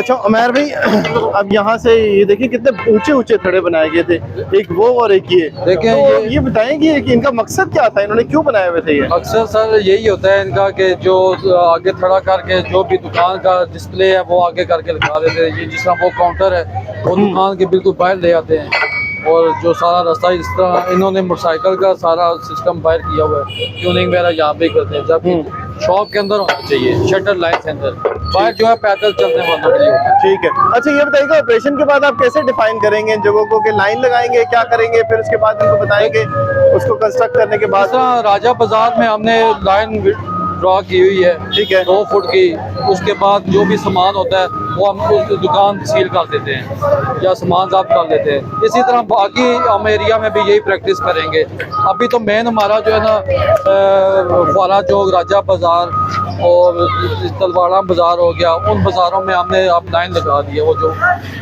अच्छा उमैर भाई, अब यहाँ से ये देखिए कितने ऊंचे ऊंचे थड़े बनाए गए थे, एक वो और एक ये। देखें तो ये बताएंगे कि इनका मकसद क्या था, इन्होंने क्यों बनाए हुए थे ये? अक्सर सर यही होता है इनका कि जो आगे खड़ा करके जो भी दुकान का डिस्प्ले है वो आगे करके लगा देते हैं। ये जिस तरह वो काउंटर है वो दुकान के बिल्कुल बाहर ले आते हैं, और जो सारा रास्ता इस तरह इन्होंने मोटरसाइकिल का सारा सिस्टम बाहर किया हुआ है, ट्यूनिंग वगैरह यहाँ पे करते हैं। जबकि शॉप के अंदर होना चाहिए, शटर लाइन के अंदर, बाहर जो है पैदल चलने वालों के लिए होता है। ठीक है। अच्छा ये बताइएगा, ऑपरेशन के बाद आप कैसे डिफाइन करेंगे इन जगहों को, कि लाइन लगाएंगे, क्या करेंगे, फिर उसके बाद इनको बताएंगे उसको कंस्ट्रक्ट करने के जिस बाद? तरह राजा बाजार में हमने लाइन ड्रॉ की हुई है, ठीक है। 2 फुट की, उसके बाद जो भी सामान होता है वो हम उस दुकान सील कर देते हैं या सामान जब्त कर देते हैं। इसी तरह बाकी हम एरिया में भी यही प्रैक्टिस करेंगे। अभी तो मेन हमारा जो है ना फुआरा चौक, राजा बाजार और तलवाड़ा बाजार हो गया, उन बाज़ारों में हमने अब लाइन लगा दी है। वो जो